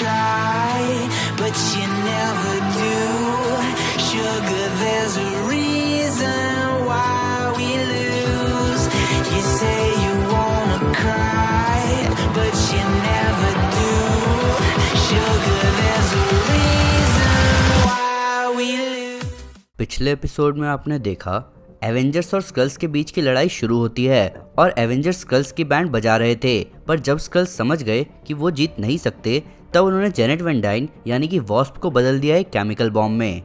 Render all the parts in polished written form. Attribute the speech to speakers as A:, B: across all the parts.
A: try, but you never do. Sugar, there's a reason why we lose. You say you wanna cry, but you never do. Sugar, there's a reason why we lose.
B: पिछले episode में आपने देखा Avengers और sculls के बीच की लड़ाई शुरू होती है और एवेंजर्स स्कल्स की बैंड बजा रहे थे, पर जब स्कल्स समझ गए कि वो जीत नहीं सकते तब उन्होंने जेनेट वैन डाइन यानी कि वॉस्प को बदल दिया एक केमिकल बॉम्ब में।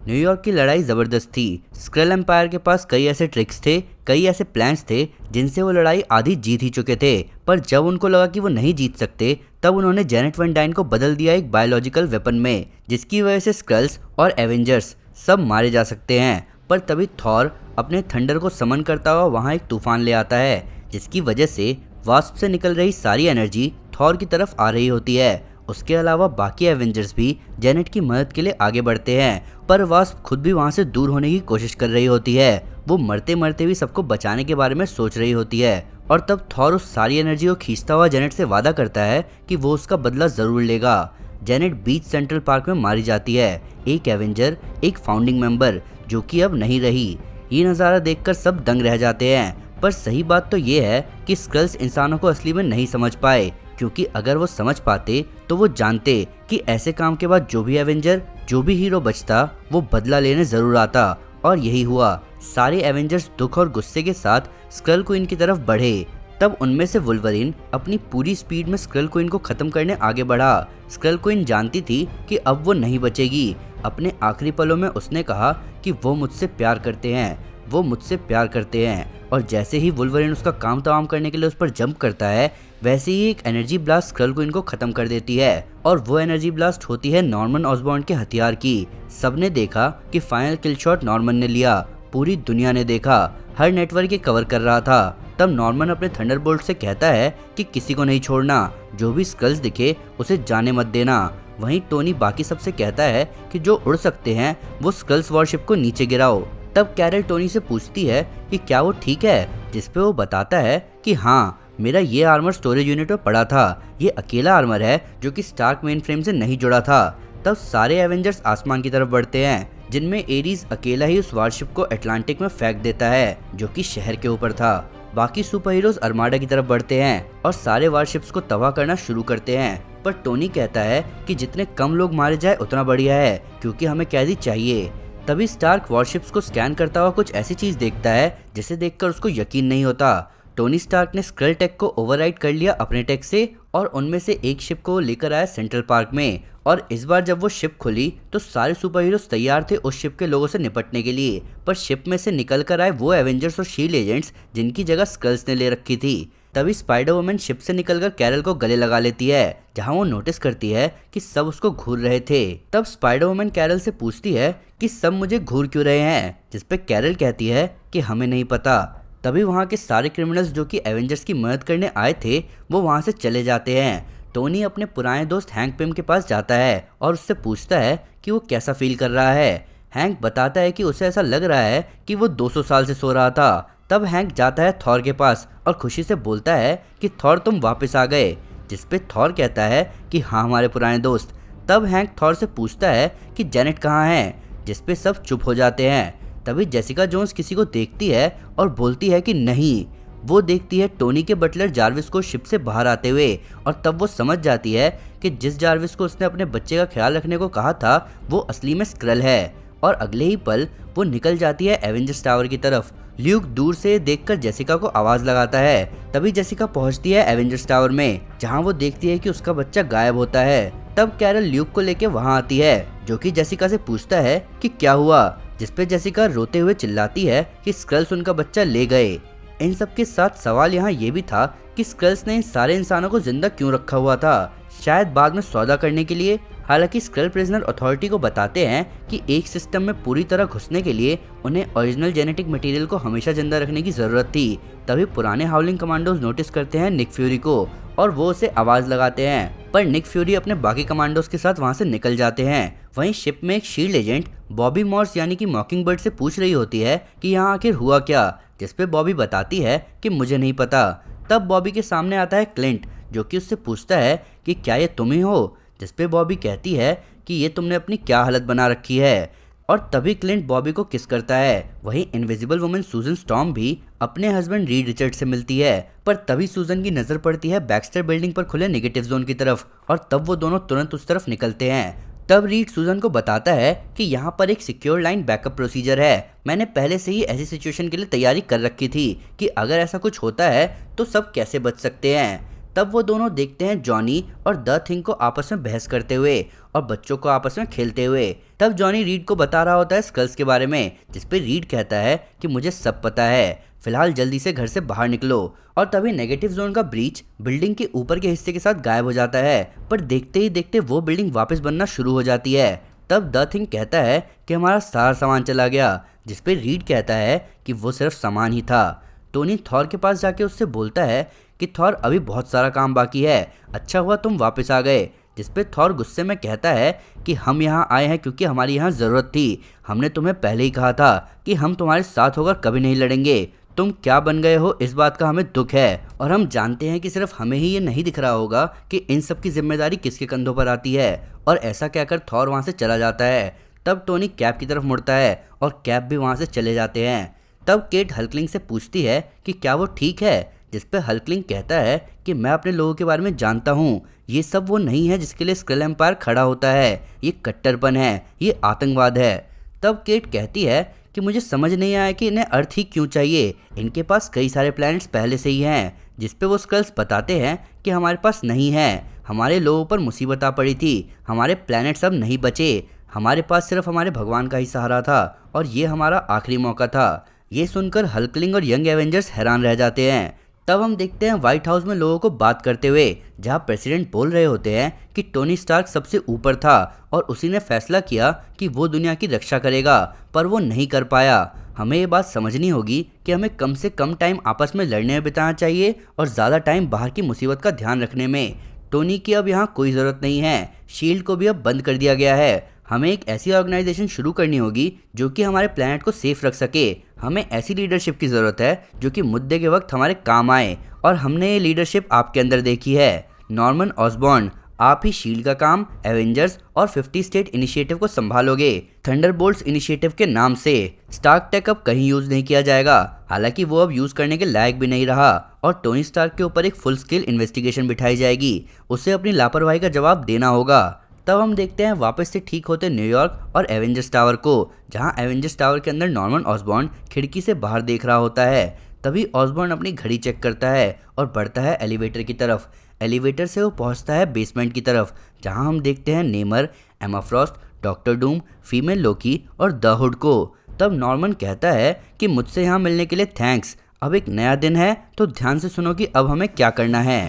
B: न्यूयॉर्क की लड़ाई ज़बरदस्त थी। स्क्रल एम्पायर के पास कई ऐसे ट्रिक्स थे, कई ऐसे प्लान्स थे जिनसे वो लड़ाई आधी जीत ही चुके थे, पर जब उनको लगा कि वो नहीं जीत सकते तब उन्होंने जेनेट वैन डाइन को बदल दिया एक बायोलॉजिकल वेपन में, जिसकी वजह से स्क्रल्स और एवेंजर्स सब मारे जा सकते हैं। पर तभी थॉर अपने थंडर को समन करता हुआ वहाँ एक तूफान ले आता है, जिसकी वजह से वास्प से निकल रही सारी एनर्जी थॉर की तरफ आ रही होती है। उसके अलावा बाकी एवेंजर्स भी जेनेट की मदद के लिए आगे बढ़ते हैं, पर वास्प खुद भी वहाँ से दूर होने की कोशिश कर रही होती है। वो मरते मरते भी सबको बचाने के बारे में सोच रही होती है और तब थॉर उस सारी एनर्जी को खींचता हुआ जेनेट से वादा करता है कि वो उसका बदला ज़रूर लेगा। जेनेट बीच सेंट्रल पार्क में मारी जाती है, एक एवेंजर, एक फाउंडिंग मेंबर जो कि अब नहीं रही। ये नज़ारा देखकर सब दंग रह जाते हैं, पर सही बात तो ये है कि स्क्रल्स इंसानों को असली में नहीं समझ पाए, क्योंकि अगर वो समझ पाते तो वो जानते कि ऐसे काम के बाद जो भी एवेंजर, जो भी हीरो बचता वो बदला लेने ज़रूर आता, और यही हुआ। सारे एवेंजर्स दुख और गुस्से के साथ स्क्रल क्वीन की तरफ बढ़े। तब उनमें से वुल्वरीन अपनी पूरी स्पीड में स्क्रल क्वीन को ख़त्म करने आगे बढ़ा। स्क्रल क्वीन जानती थी कि अब वो नहीं बचेगी। अपने आखिरी पलों में उसने कहा कि वो मुझसे प्यार करते हैं, वो मुझसे प्यार करते हैं, और जैसे ही वुल्वरीन उसका काम तमाम करने के लिए उस पर जंप करता है, वैसे ही एक एनर्जी ब्लास्ट स्क्रल क्वीन को ख़त्म कर देती है, और वो एनर्जी ब्लास्ट होती है नॉर्मन ऑसबॉर्न के हथियार की। सबने देखा कि फाइनल किल शॉट नॉर्मन ने लिया, पूरी दुनिया ने देखा, हर नेटवर्क ये कवर कर रहा था। तब नॉर्मन अपने थंडरबोल्ट से कहता है कि किसी को नहीं छोड़ना, जो भी स्कल्स दिखे उसे जाने मत देना। वहीं टोनी बाकी सबसे कहता है कि जो उड़ सकते हैं वो स्कल्स वॉरशिप को नीचे गिराओ। तब कैरल टोनी से पूछती है कि क्या वो ठीक है, जिस पे वो बताता है कि हाँ, मेरा ये आर्मर स्टोरेज यूनिट में पड़ा था, ये अकेला आर्मर है जो कि स्टार्क मेन फ्रेम से नहीं जुड़ा था। तब सारे एवेंजर्स आसमान की तरफ बढ़ते हैं, जिनमें एरीज अकेला ही उस वारशिप को अटलांटिक में फेंक देता है जो कि शहर के ऊपर था। बाकी सुपर हीरोज अर्माडा की तरफ बढ़ते हैं और सारे वारशिप्स को तबाह करना शुरू करते हैं, पर टोनी कहता है कि जितने कम लोग मारे जाए उतना बढ़िया है, क्योंकि हमें कैदी चाहिए। तभी स्टार्क वॉरशिप्स को स्कैन करता हुआ कुछ ऐसी चीज देखता है जिसे देखकर उसको यकीन नहीं होता। टोनी स्टार्क ने स्क्रल टेक को ओवरराइड कर लिया अपने टेक से, और उनमें से एक शिप को लेकर आया सेंट्रल पार्क में, और इस बार जब वो शिप खुली तो सारे सुपर हीरोज तैयार थे उस शिप के लोगों से निपटने के लिए, पर शिप में से निकल कर आए वो एवेंजर्स और शील्ड एजेंट्स जिनकी जगह स्कल्स ने ले रखी थी। तभी स्पाइडर वुमन शिप से निकलकर कैरल को गले लगा लेती है, जहां वो नोटिस करती है कि सब उसको घूर रहे थे। तब स्पाइडर वुमन कैरल से पूछती है कि सब मुझे घूर क्यों रहे हैं, जिस पे कैरल कहती है कि हमें नहीं पता। तभी वहाँ के सारे क्रिमिनल्स जो कि एवेंजर्स की मदद करने आए थे वो वहाँ से चले जाते हैं। टोनी अपने पुराने दोस्त हैंक पिम के पास जाता है और उससे पूछता है कि वो कैसा फील कर रहा है। हैंक बताता है कि उसे ऐसा लग रहा है कि वो 200 साल से सो रहा था। तब हैंक जाता है थॉर के पास और खुशी से बोलता है कि थॉर तुम वापस आ गए, जिस पे थॉर कहता है कि हाँ हमारे पुराने दोस्त। तब हैंक थॉर से पूछता है कि जेनेट कहाँ है, जिस पे सब चुप हो जाते हैं। तभी जेसिका जोन्स किसी को देखती है और बोलती है कि नहीं, वो देखती है टोनी के बटलर जार्विस को शिप से बाहर आते हुए, और तब वो समझ जाती है कि जिस जार्विस को उसने अपने बच्चे का ख्याल रखने को कहा था वो असली में स्क्रल है, और अगले ही पल वो निकल जाती है एवेंजर्स टावर की तरफ। ल्यूक दूर से देखकर जेसिका को आवाज़ लगाता है। तभी जेसिका पहुंचती है एवेंजर्स टावर में, जहां वो देखती है कि उसका बच्चा गायब होता है। तब कैरल ल्यूक को लेके वहां आती है, जो कि जेसिका से पूछता है कि क्या हुआ, जिस पे जेसिका रोते हुए चिल्लाती है कि स्क्रल्स उनका बच्चा ले गए। इन सब के साथ सवाल यहाँ ये भी था कि स्क्रल्स ने इन सारे इंसानों को जिंदा क्यों रखा हुआ था, शायद बाद में सौदा करने के लिए। हालांकि स्क्रल प्रिजनर अथॉरिटी को बताते हैं कि एक सिस्टम में पूरी तरह घुसने के लिए उन्हें ओरिजिनल जेनेटिक मटेरियल को हमेशा जिंदा रखने की जरूरत थी। तभी पुराने हाउलिंग कमांडोज नोटिस करते हैं निक फ्यूरी को और वो उसे आवाज लगाते हैं, पर निक फ्यूरी अपने बाकी कमांडोज के साथ वहां से निकल जाते हैं। वहीं शिप में एक शील्ड एजेंट बॉबी मॉर्स यानी कि मॉकिंग बर्ड से पूछ रही होती है कि यहाँ आखिर हुआ क्या, जिसपे बॉबी बताती है कि मुझे नहीं पता। तब बॉबी के सामने आता है क्लिंट, जो कि उससे पूछता है कि क्या ये तुम ही हो, जिसपे बॉबी कहती है कि ये तुमने अपनी क्या हालत बना रखी है। और तभी क्लिंट बॉबी को किस करता है। वहीं इनविजिबल वुमन सूजन स्टॉर्म भी अपने हस्बैंड रीड रिचर्ड से मिलती है, पर तभी सूजन की नज़र पड़ती है बैक्स्टर बिल्डिंग पर खुले नेगेटिव जोन की तरफ, और तब वो दोनों तुरंत उस तरफ निकलते हैं। तब रीड सूजन को बताता है कि यहाँ पर एक सिक्योर लाइन बैकअप प्रोसीजर है। मैंने पहले से ही ऐसी सिचुएशन के लिए तैयारी कर रखी थी कि अगर ऐसा कुछ होता है तो सब कैसे बच सकते हैं। तब वो दोनों देखते हैं जॉनी और द थिंग को आपस में बहस करते हुए और बच्चों को आपस में खेलते हुए। तब जॉनी रीड को बता रहा होता है स्कल्स के बारे में, जिसपे रीड कहता है कि मुझे सब पता है, फिलहाल जल्दी से घर से बाहर निकलो। और तभी नेगेटिव जोन का ब्रीच बिल्डिंग के ऊपर के हिस्से के साथ गायब हो जाता है, पर देखते ही देखते वो बिल्डिंग वापस बनना शुरू हो जाती है। तब द थिंग कहता है कि हमारा सारा सामान चला गया, जिसपे रीड कहता है कि वो सिर्फ सामान ही था। टोनी थॉर के पास जाके उससे बोलता है कि थॉर अभी बहुत सारा काम बाकी है, अच्छा हुआ तुम वापस आ गए। जिसपे थॉर गुस्से में कहता है कि हम यहाँ आए हैं क्योंकि हमारी यहाँ ज़रूरत थी, हमने तुम्हें पहले ही कहा था कि हम तुम्हारे साथ होकर कभी नहीं लड़ेंगे, तुम क्या बन गए हो इस बात का हमें दुख है, और हम जानते हैं कि सिर्फ हमें ही ये नहीं दिख रहा होगा कि इन सब की जिम्मेदारी किसके कंधों पर आती है। और ऐसा कहकर थॉर वहाँ से चला जाता है। तब टोनी कैप की तरफ मुड़ता है और कैप भी वहाँ से चले जाते हैं। तब केट हल्कलिंग से पूछती है कि क्या वो ठीक है, जिसपे हल्कलिंग कहता है कि मैं अपने लोगों के बारे में जानता हूँ, ये सब वो नहीं है जिसके लिए स्क्रल एम्पायर खड़ा होता है, ये कट्टरपन है, ये आतंकवाद है। तब केट कहती है कि मुझे समझ नहीं आया कि इन्हें अर्थ ही क्यों चाहिए, इनके पास कई सारे प्लैनेट्स पहले से ही हैं। जिसपे वो स्क्रल्स बताते हैं कि हमारे पास नहीं है, हमारे लोगों पर मुसीबत आ पड़ी थी, हमारे प्लैनेट्स अब नहीं बचे, हमारे पास सिर्फ हमारे भगवान का ही सहारा था और ये हमारा आखिरी मौका था। ये सुनकर हल्कलिंग और यंग एवेंजर्स हैरान रह जाते हैं। तब हम देखते हैं व्हाइट हाउस में लोगों को बात करते हुए, जहां प्रेसिडेंट बोल रहे होते हैं कि टोनी स्टार्क सबसे ऊपर था और उसी ने फैसला किया कि वो दुनिया की रक्षा करेगा, पर वो नहीं कर पाया। हमें ये बात समझनी होगी कि हमें कम से कम टाइम आपस में लड़ने में बिताना चाहिए और ज़्यादा टाइम बाहर की मुसीबत का ध्यान रखने में। टोनी की अब यहाँ कोई ज़रूरत नहीं है, शील्ड को भी अब बंद कर दिया गया है। हमें एक ऐसी ऑर्गेनाइजेशन शुरू करनी होगी जो कि हमारे प्लैनेट को सेफ रख सके। हमें ऐसी लीडरशिप की ज़रूरत है जो कि मुद्दे के वक्त हमारे काम आए, और हमने ये लीडरशिप आपके अंदर देखी है। नॉर्मन ऑसबॉर्न, आप ही शील्ड का काम, एवेंजर्स और 50 स्टेट इनिशिएटिव को संभालोगे, थंडरबोल्ट्स इनिशिएटिव के नाम से। स्टार्क टेक अब कहीं यूज़ नहीं किया जाएगा, हालांकि वो अब यूज़ करने के लायक भी नहीं रहा, और टोनी स्टार्क के ऊपर एक फुल स्केल इन्वेस्टिगेशन बिठाई जाएगी, उसे अपनी लापरवाही का जवाब देना होगा। तब हम देखते हैं वापस से ठीक होते न्यूयॉर्क और एवेंजर्स टावर को, जहां एवेंजर्स टावर के अंदर नॉर्मन ऑसबॉर्न खिड़की से बाहर देख रहा होता है। तभी ऑसबॉर्न अपनी घड़ी चेक करता है और बढ़ता है एलिवेटर की तरफ। एलिवेटर से वो पहुंचता है बेसमेंट की तरफ, जहां हम देखते हैं नेमर, एमा फ्रॉस्ट, डॉक्टर डूम, फीमेल लोकी और द हुड को। तब नॉर्मन कहता है कि मुझसे यहाँ मिलने के लिए थैंक्स, अब एक नया दिन है तो ध्यान से सुनो कि अब हमें क्या करना है।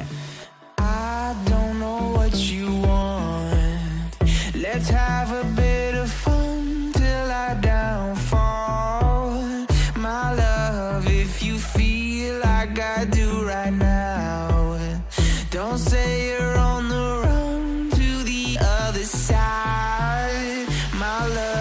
A: I don't know what you want. Let's have a bit of fun till I downfall. My love, if you feel like I do right now, don't say you're on the run to the other side. My love.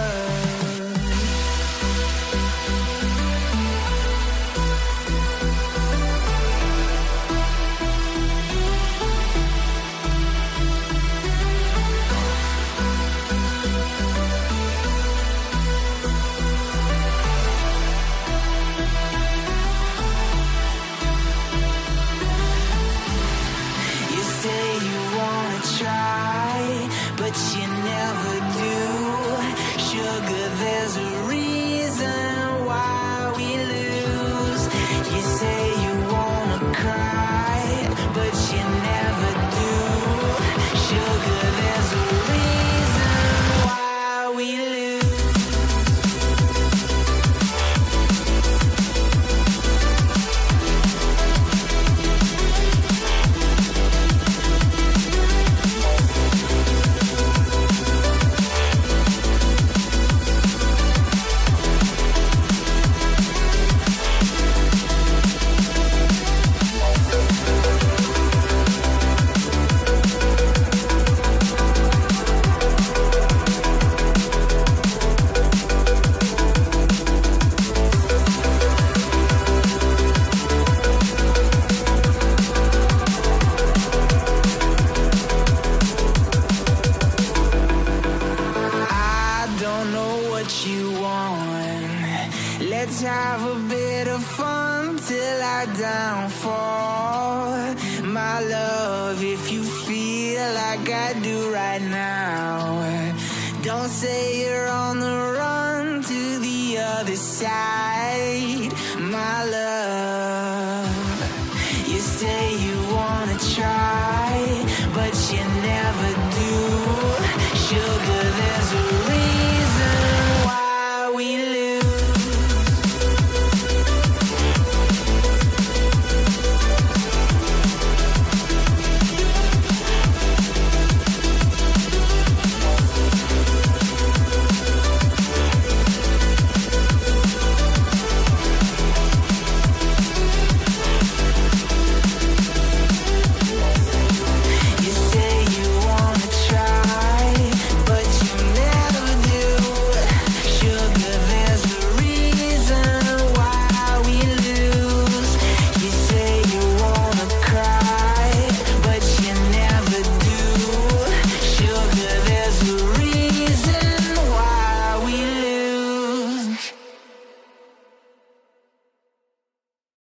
A: Let's have a bit of fun till our downfall. My love, if you feel like I do right now, don't say you're on the run to the other side.